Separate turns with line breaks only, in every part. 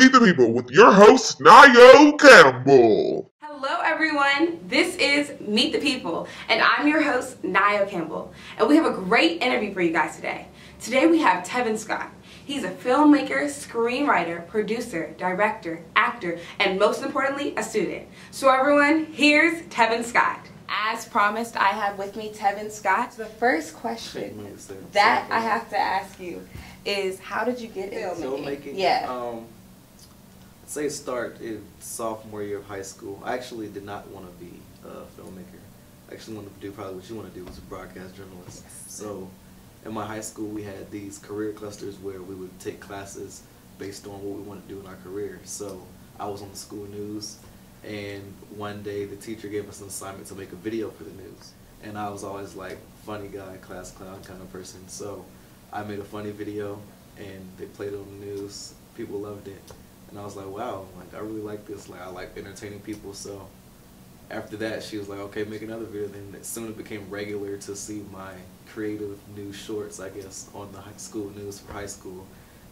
Meet the People with your host, Nio Campbell.
Hello everyone, this is Meet the People, and I'm your host, Nio Campbell, and we have a great interview for you guys today. Today we have Tevin Scott. He's a filmmaker, screenwriter, producer, director, actor, and most importantly, a student. So everyone, here's Tevin Scott. As promised, I have with me Tevin Scott. The first question that I have to ask you is, how did you get into filmmaking? Yeah.
Say start in sophomore year of high school. I actually did not want to be a filmmaker. I actually wanted to do probably what you want to do, was a broadcast journalist. Yes. So in my high school we had these career clusters where we would take classes based on what we wanted to do in our career. So I was on the school news, and one day the teacher gave us an assignment to make a video for the news. And I was always like funny guy, class clown kind of person. So I made a funny video and they played it on the news. People loved it. And I was like, wow, like I really like this. Like I like entertaining people. So after that, she was like, okay, make another video. Then it soon became regular to see my creative news shorts, I guess, on the high school news for high school.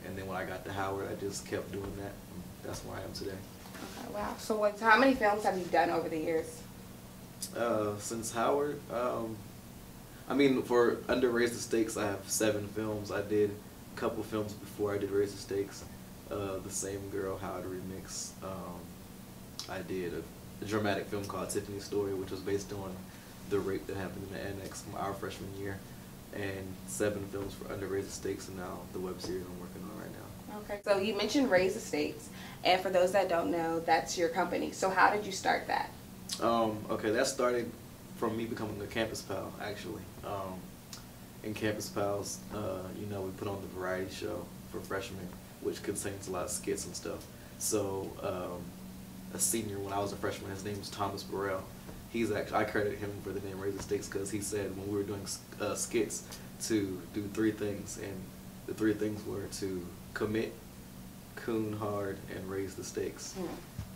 And then when I got to Howard, I just kept doing that. And that's where I am today.
Okay, wow. So how many films have you done over the years?
Since Howard, I mean, for under Raise the Stakes, I have 7 films. I did a couple films before I did Raise the Stakes. The Same Girl, How to Remix. I did a dramatic film called Tiffany's Story, which was based on the rape that happened in the annex from our freshman year. And 7 films for under Raise the Stakes, and now the web series I'm working on right now.
Okay, so you mentioned Raise the Stakes, and for those that don't know, that's your company. So how did you start that?
Okay, that started from me becoming a campus pal, actually. In Campus Pals, you know, we put on the variety show for freshmen, which contains a lot of skits and stuff. So a senior, when I was a freshman, his name was Thomas Burrell. He's actually, I credit him for the name Raise the Stakes because he said when we were doing skits to do 3 things, and the 3 things were to commit, coon hard, and raise the stakes.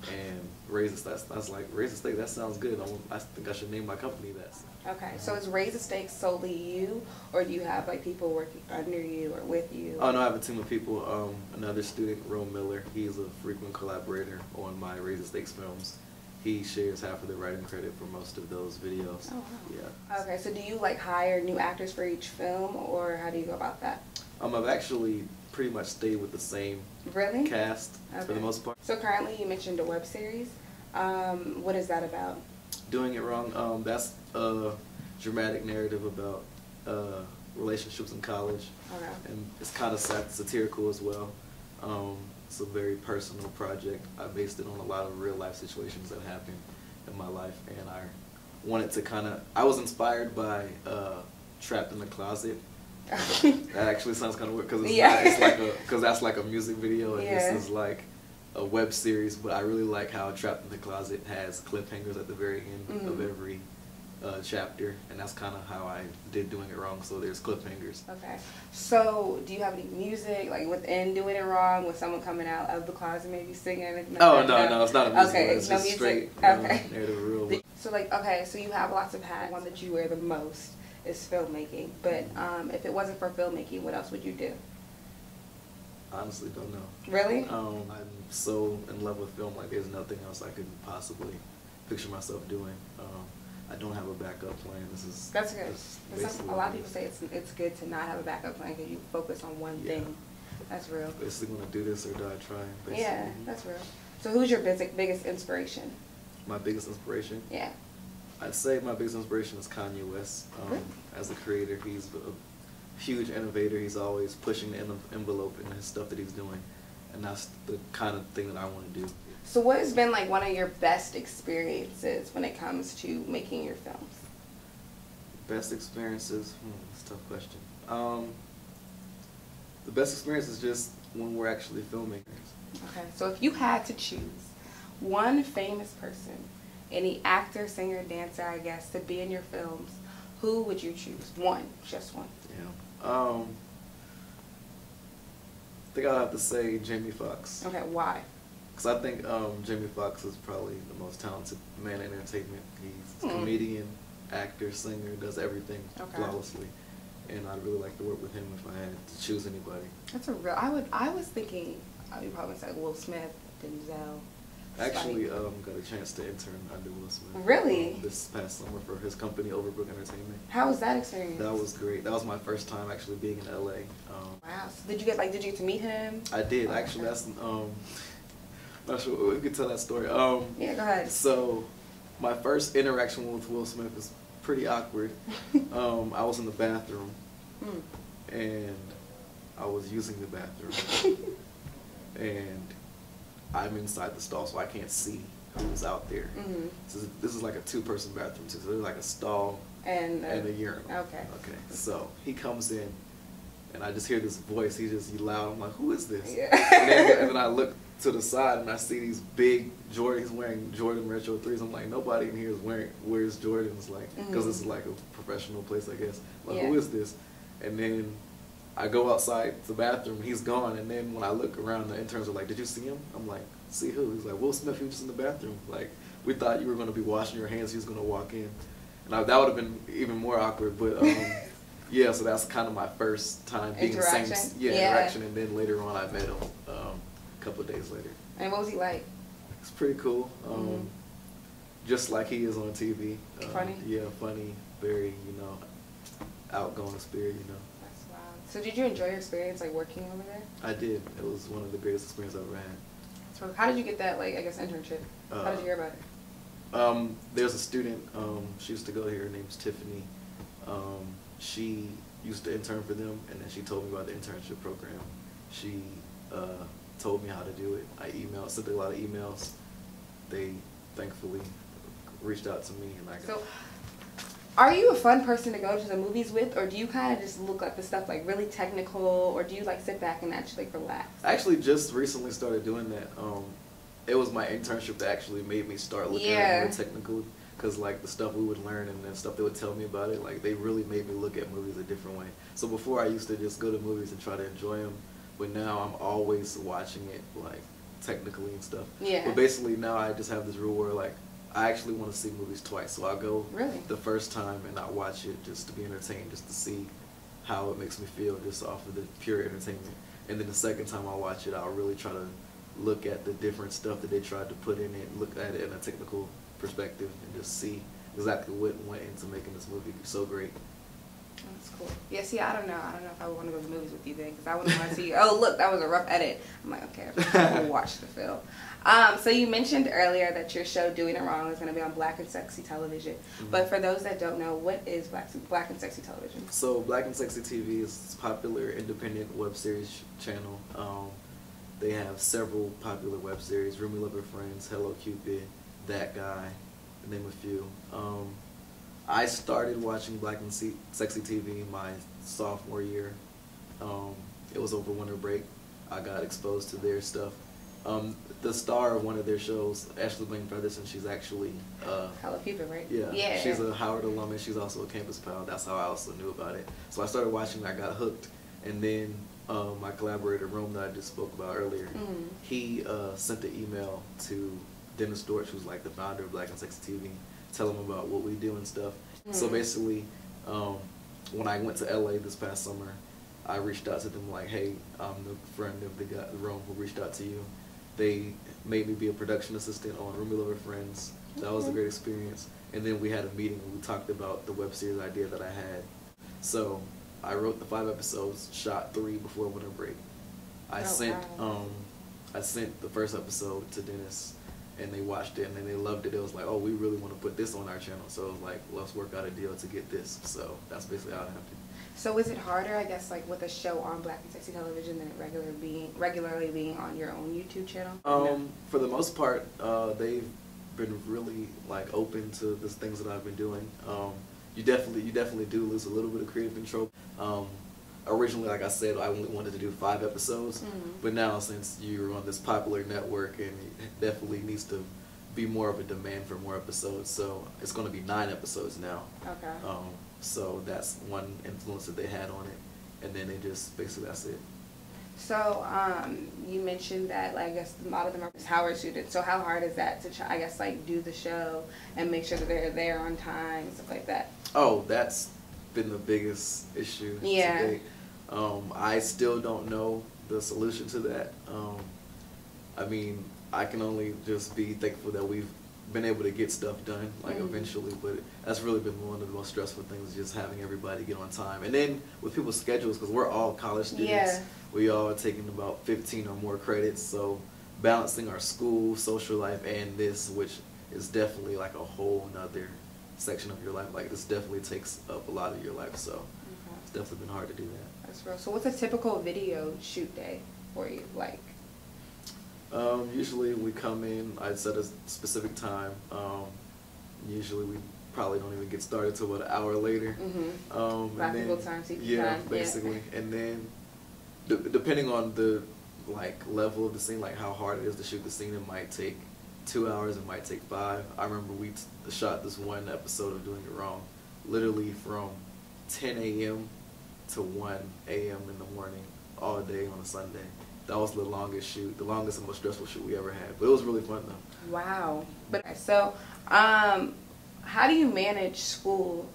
And raise the stakes, I was like, raise the stakes, that sounds good. I think I should name my company that.
Okay, so is Raise the Stakes solely you, or do you have like people working under you or with you?
Oh no, I have a team of people. Another student, Ro Miller, he's a frequent collaborator on my Raise the Stakes films. He shares half of the writing credit for most of those videos. Oh, wow. Yeah.
Okay, so do you like hire new actors for each film, or how do you go about that?
I've actually pretty much stayed with the same cast for the most part.
So currently you mentioned a web series. What is that about?
Doing It Wrong. That's a dramatic narrative about relationships in college. Okay. And it's kind of satirical as well. It's a very personal project. I based it on a lot of real life situations that happened in my life, and I wanted to I was inspired by Trapped in the Closet. That actually sounds kind of weird because that's like a music video, and this is like a web series. But I really like how Trapped in the Closet has cliffhangers at the very end of every chapter, and that's kind of how I did Doing It Wrong. So there's cliffhangers. Okay. So do you have any music like within Doing It Wrong, with someone coming out of the closet maybe singing anything? Oh no, it's not a music.
Okay,
it's just straight.
Okay.
Real.
So like, okay, so you have lots of hats. One that you wear the most is filmmaking, but if it wasn't for filmmaking, what else would you do?
Honestly, don't know.
Really?
I'm so in love with film, like there's nothing else I could possibly picture myself doing. I don't have a backup plan.
That's good. A lot of people say it's good to not have a backup plan because you focus on one thing. That's real.
Basically, gonna do this or die trying. Basically.
Yeah, that's real. So who's your biggest inspiration?
My biggest inspiration?
Yeah.
I'd say my biggest inspiration is Kanye West. As a creator, he's a huge innovator. He's always pushing the envelope in his stuff that he's doing, and that's the kind of thing that I want to do.
So what has been like one of your best experiences when it comes to making your films?
Best experiences? That's a tough question. The best experience is just when we're actually filmmakers. Okay, so if you had to choose one famous person, any actor, singer, dancer, I guess, to be in your films, who would you choose? One, just one. Yeah. I think I'll have to say Jamie Foxx.
Okay, why?
Because I think Jamie Foxx is probably the most talented man in entertainment. He's a comedian, actor, singer, does everything flawlessly. And I'd really like to work with him if I had to choose anybody.
That's a real. I was thinking You probably say Will Smith, Denzel.
Actually, got a chance to intern under Will Smith.
Really?
This past summer for his company, Overbrook Entertainment.
How was that experience?
That was great. That was my first time actually being in LA.
Wow. So did you get to meet him?
I did actually. That's not sure we could tell that story.
Yeah, go ahead.
So, my first interaction with Will Smith was pretty awkward. I was in the bathroom, and I was using the bathroom, and I'm inside the stall, so I can't see who's out there. So this is like a two-person bathroom too. So there's like a stall and a urinal.
Okay.
Okay. So he comes in, and I just hear this voice. He's loud. I'm like, who is this?
Yeah.
And then I look to the side, and I see these big Jordans. He's wearing Jordan Retro 3s. I'm like, nobody in here wears Jordans, like, because this is like a professional place, I guess. Like, who is this? And then I go outside the bathroom, and he's gone. And then when I look around, the interns are like, did you see him? I'm like, see who? He's like, Will Smith, he was just in the bathroom. Like, we thought you were going to be washing your hands. He was going to walk in. And that would have been even more awkward. But, yeah, so that's kind of my first time being
interaction.
the same interaction. And then later on, I met him a couple of days later.
And what was he like?
It's pretty cool. Just like he is on TV.
Funny?
Yeah, funny. Very, outgoing spirit,
That's wild. So did you enjoy your experience, like, working over there?
I did. It was one of the greatest experiences I've ever had.
So how did you get that, like, I guess, internship? How did you hear about it?
There's a student, she used to go here, her name's Tiffany. She used to intern for them, and then she told me about the internship program. She told me how to do it. I sent a lot of emails. They thankfully reached out to me, and I got.
So, are you a fun person to go to the movies with, or do you kind of just look at the stuff like really technical, or do you like sit back and actually like relax?
I actually just recently started doing that. It was my internship that actually made me start looking at it more technical, because like the stuff we would learn and the stuff they would tell me about it, like they really made me look at movies a different way. So before I used to just go to movies and try to enjoy them, but now I'm always watching it like technically and stuff.
Yeah.
But basically now I just have this rule where like I actually want to see movies twice. So I go the first time and I watch it just to be entertained, just to see how it makes me feel just off of the pure entertainment. And then the second time I watch it, I'll really try to look at the different stuff that they tried to put in it, look at it in a technical perspective, and just see exactly what went into making this movie so great.
That's cool. Yeah, see, I don't know if I would want to go to the movies with you then, because I wouldn't want to see, oh, look, that was a rough edit. I'm like, okay, we'll watch the film. So you mentioned earlier that your show, Doing It Wrong, is going to be on Black and Sexy Television. But for those that don't know, what is Black and Sexy Television? So
Black and Sexy TV is a popular independent web series channel. They have several popular web series: Room We Love Her Friends, Hello Cupid, That Guy, to name a few. I started watching Black and Sexy TV my sophomore year. It was over winter break. I got exposed to their stuff. The star of one of their shows, Ashley Blaine Featherson, she's actually
Hello Cupid, right?
Yeah. She's a Howard alum, and she's also a campus pal. That's how I also knew about it. So I started watching, I got hooked, and then my collaborator, Rome, that I just spoke about earlier, he sent an email to Dennis Dortch, who's like the founder of Black and Sexy TV, tell him about what we do and stuff. So basically, when I went to LA this past summer, I reached out to them like, hey, I'm the friend of the guy, Rome, who reached out to you. They made me be a production assistant on Room We Love Her Friends. That was a great experience. And then we had a meeting and we talked about the web series idea that I had. So I wrote the 5 episodes, shot 3 before winter break. I sent the first episode to Dennis, and they watched it and then they loved it. It was like, oh, we really want to put this on our channel. So it was like, let's work out a deal to get this. So that's basically how it happened.
So is it harder, I guess, like with a show on Black and Sexy Television than it regularly being on your own YouTube channel?
For the most part, they've been really like open to the things that I've been doing. You definitely do lose a little bit of creative control. Originally, like I said, I only wanted to do 5 episodes, but now since you're on this popular network, and it definitely needs to be more of a demand for more episodes, so it's going to be 9 episodes now.
Okay.
So that's one influence that they had on it, and then they just basically that's it.
So you mentioned that, like, I guess a lot of them are Howard students. So how hard is that to try, I guess, like, do the show and make sure that they're there on time and stuff like that?
Oh, that's been the biggest issue today. I still don't know the solution to that. I mean, I can only just be thankful that we've been able to get stuff done, like eventually, but that's really been one of the most stressful things, just having everybody get on time. And then with people's schedules, because we're all college students, we all are taking about 15 or more credits, so balancing our school, social life, and this, which is definitely like a whole nother section of your life. Like, this definitely takes up a lot of your life, so it's definitely been hard to do that.
That's real. So what's a typical video shoot day for you like?
Usually we come in, I set a specific time. Usually we probably don't even get started till about an hour later.
Classical time, CP
time.
Yeah,
basically. And then depending on the level of the scene, like how hard it is to shoot the scene, it might take 2 hours, it might take 5. I remember we shot this one episode of Doing It Wrong, literally from 10 a.m. to 1 a.m. in the morning, all day on a Sunday. That was the longest shoot, the longest and most stressful shoot we ever had. But it was really fun though.
Wow. But so, how do you manage school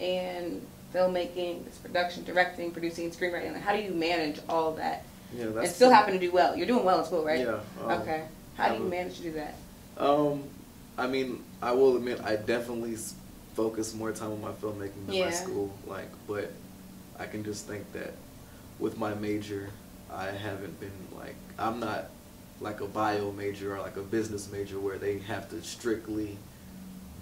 and filmmaking, this production, directing, producing, screenwriting? Like, how do you manage all of that?
Yeah,
and still happen to do well? You're doing well in school, right?
Yeah.
Okay. How do you manage to do that?
I mean, I will admit, I definitely focus more time on my filmmaking than my school. Like, but I can just think that with my major, I haven't been like, I'm not like a bio major or like a business major where they have to strictly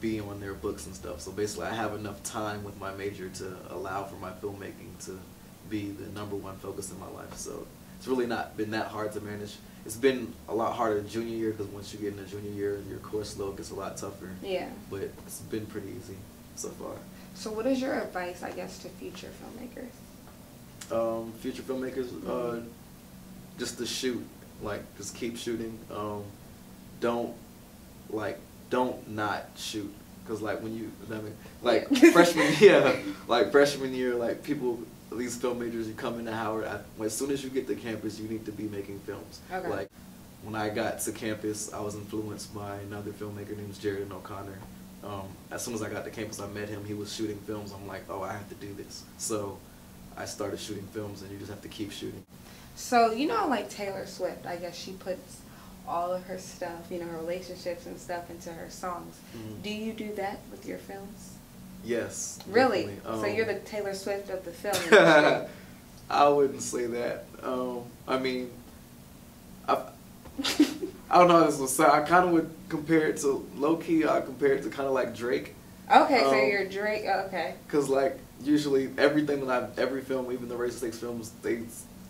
be on their books and stuff. So basically I have enough time with my major to allow for my filmmaking to be the #1 focus in my life. So it's really not been that hard to manage. It's been a lot harder junior year, because once you get into junior year, your course load gets a lot tougher.
Yeah.
But it's been pretty easy so far.
So what is your advice, I guess, to future filmmakers?
Future filmmakers, just to shoot, like, just keep shooting. Don't not shoot, because like when you, I mean, like freshman year, like people, these film majors, you come into Howard, as soon as you get to campus, you need to be making films.
Okay.
Like when I got to campus, I was influenced by another filmmaker named Jared O'Connor. As soon as I got to campus, I met him. He was shooting films. I'm like, oh, I have to do this. So I started shooting films, and you just have to keep shooting.
So, you know, like Taylor Swift, I guess she puts all of her stuff, you know, her relationships and stuff into her songs. Do you do that with your films?
Yes.
Really? So you're the Taylor Swift of the film industry?
I wouldn't say that. I mean, I don't know how this will sound. I kind of would compare it to, low-key, I compare it to kind of like Drake.
Okay, so you're Drake, okay.
Because, like, usually everything that every film, even the Racist Takes films, they,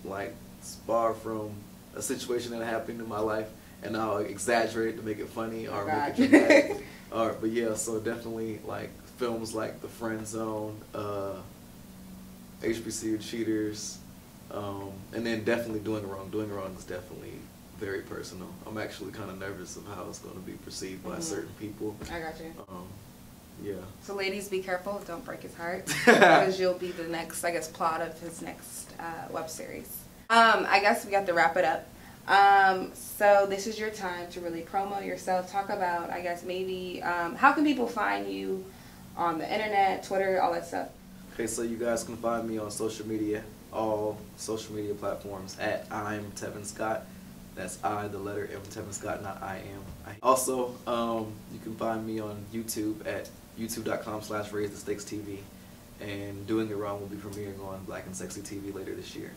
like, spar from a situation that happened in my life, and I'll exaggerate to make it funny or make it dramatic. But yeah, so definitely, like, films like The Friend Zone, HBCU Cheaters, and then definitely Doing It Wrong. Doing It Wrong is definitely very personal. I'm actually kind of nervous of how it's going to be perceived by certain people.
I got you.
Yeah.
So ladies, be careful. Don't break his heart, because you'll be the next, I guess, plot of his next web series. I guess we got to wrap it up. So this is your time to really promo yourself. Talk about, I guess, maybe, how can people find you on the internet, Twitter, all that stuff?
Okay, so you guys can find me on social media, all social media platforms at I'm Tevin Scott. That's I, the letter M, Tevin Scott, not I am. Also, you can find me on YouTube at youtube.com/RaiseTheStakesTV. And Doing It Wrong will be premiering on Black and Sexy TV later this year.